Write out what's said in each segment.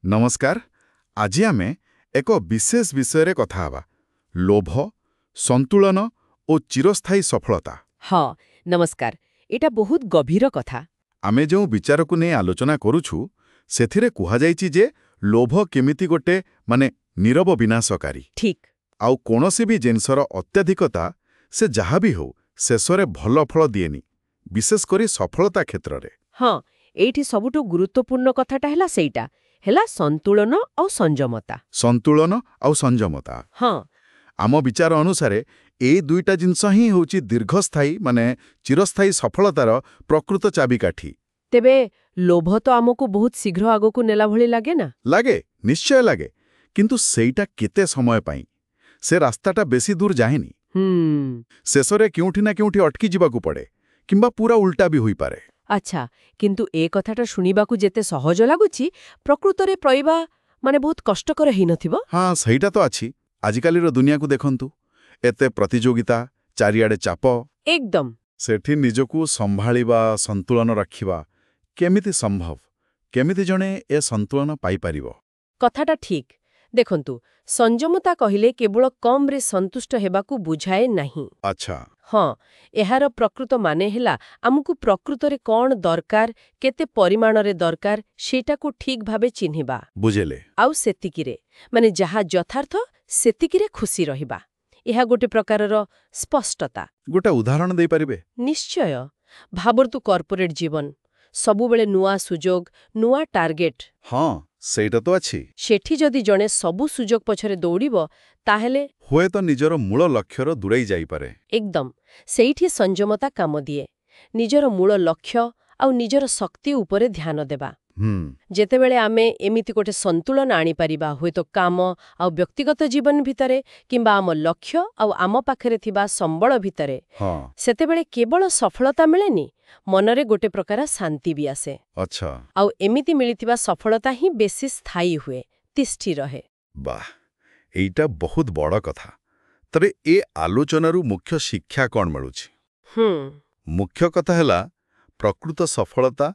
नमस्कार। आज आमे एक विशेष विषय कथा हवा लोभ संतुलन और चिरस्थायी सफलता। हाँ नमस्कार, एटा बहुत गभीर कथा। आमे जो विचार को नहीं आलोचना करूछु सेथिरे कुहा जाइछि जे लोभ केमिति गोटे माने नीरव विनाशकारी ठीक आउ कोनोसी भी जिनसर अत्याधिकता से जहा भी हो शेषरे भल फल दिएनी, विशेष करी सफलता क्षेत्र रे। हाँ, एठी सबुठु गुरुत्वपूर्ण कथाटा हैला सेइटा हैला संतुलन और संयमता। संतुलन आउ संयमता। हाँ आम विचार अनुसारे ए दुईटा जिनस ही होची दीर्घस्थायी माने चिरस्थायी सफलतार प्रकृत चाबिकाठी। तेबे लोभ तो आमको बहुत शीघ्र आगको नेला भली लागे ना? लागे, निश्चय लागे, किंतु सेइटा केते समय पाई से रास्ताटा बेसी दूर जाएनी। शेषरे केउठी ना केउठी अटकी जिबाकू पड़े किंबा पूरा उल्टा भी हुई पारे। अच्छा, किंतु ए कथाटा शुणिबाकू जेते सहज लागुची प्रकृतरे प्रइबा माने बहुत कष्टकर ही नथिबो। हाँ सहीटा तो अछि। आजिकालीर दुनिया को देखंतु, एते प्रतियोगिता, चारिआडे चाप, एकदम सेठी निजकू संभाळिबा संतुलन रखिबा केमिति संभव, केमिति जणे ए संतुलन पाई परिबो। कथाटा ठीक। देखंतु, संयमता कहिले केवल कम रे संतुष्ट हेबाकू बुझाए नहीं। अच्छा हाँ, एहार प्रकृत माने हेला आमको प्रकृतरे कौन दरकार, केते परिमाणरे दरकार सेटाकू ठीक भाबे चिन्हिबा। बुझेले। आउ सेतिकिरे माने जहा यथार्थ सेतिकिरे खुशी रहिबा। एहा गोटे प्रकारर स्पष्टता। गोटे उदाहरण दे परिबे? निश्चय। भाबरतु कॉर्पोरेट जीवन सबुबेले नुआ सुजोग, नुआ टार्गेट। हाँ सेटा तो अछि। सेठी जदि जणे सबु सुजोग पछरे दौड़िबो ताहेले हुए तो निजर मूल लक्ष्यर दूरेई जाई पारे। एकदम सेठी संयमता काम दिए। निजर मूल लक्ष्य आउ निजर शक्ति उपरे ध्यान देबा। जेतेबेले आमे एमिति गोटे संतुलन आनी परिबा, होय तो काम आउ व्यक्तिगत जीवन भितरे किंबा आम लक्ष्य आउ आम पाखरे थिबा संबळ भितरे, सेतेबेले केवल सफलता मिलेनी, मनरे गोटे प्रकार शांति भी आसे। अच्छा। आउ एमिति मिलिथिबा सफलता ही बेसी स्थायी हुए, तिष्ठि रहे। वाह, एइटा बहुत बड़ कथा। तरे ए आलोचनारू मुख्य शिक्षा कौन मिलुछि? मुख्य कथा हैला प्रकृत सफलता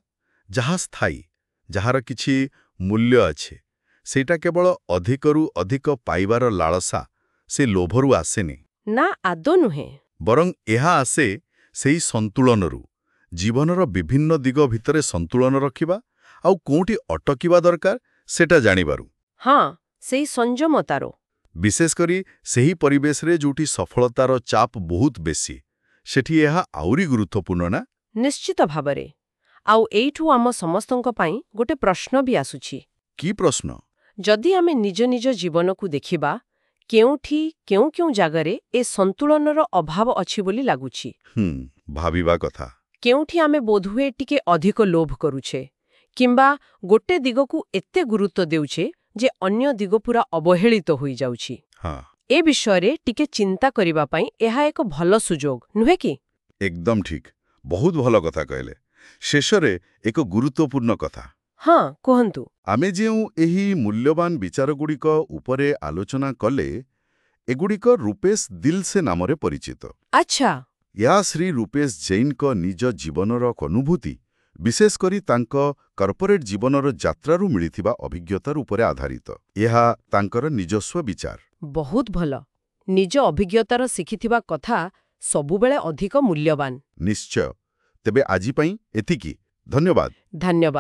जहा स्थायी, जहार किछि मूल्य अच्छे, सेटा केवल अधिकरू अधिक पाइबार लालसा से लोभरू आसेनी ना, आदो नुहे। बरं एहा आसे सेई संतुलनरू, जीवनर विभिन्न दिग भितरे संतुलन रखिबा आउ कोउठी अटकिबा दरकार सेटा जानिबारू। हाँ, सेई संयमतारो। विशेष करी सेही परिवेश रे जोटी सफलतार चाप बहुत बेसी, सेठी एहा आउरी गुरुत्वपूर्ण ना? निश्चित भाबरे। आउ एइठु आम समस्तंक पाई गोटे प्रश्न भी आसुछि। की प्रश्न? जदि आमे निज निज जीवन को देखिबा, केउठी केउ जागरे ए संतुलनर अभाव अछि बोली लागुछि। भाबिबा कथा। केउठी आमे बोधुए टिके अधिक लोभ करूछे किंबा गोटे दिगकू एते गुरुत्व देउछे जे अन्य दिग पूरा अवहेलित होई जाउछि। ए विषय टिके चिंता करिबा पाई एहा एक भल सुजोग नुहे कि? एकदम ठीक, बहुत भल कथा कहले। शेषरे एक गुरुत्वपूर्ण कथा। हाँ कहंतु। आमे जेउ एही मूल्यवान विचारगुड़िक उपरे आलोचना कले, एगुड़िक रूपेश दिलसे नामरे परिचित। अच्छा। या श्री रूपेश जैन को निज जीवनर अनुभूति, विशेष करी तांको कॉर्पोरेट जीवनर यात्रारू मिलिथिबा अभिज्ञतार उपरे आधारित। एहा तांकर निजस्व विचार। बहुत भल। निज अभिज्ञतार शिखिथिबा कथा सबुबेले अधिक मूल्यवान। निश्चय। तेबे आजी पाई एतिकी। धन्यवाद। धन्यवाद।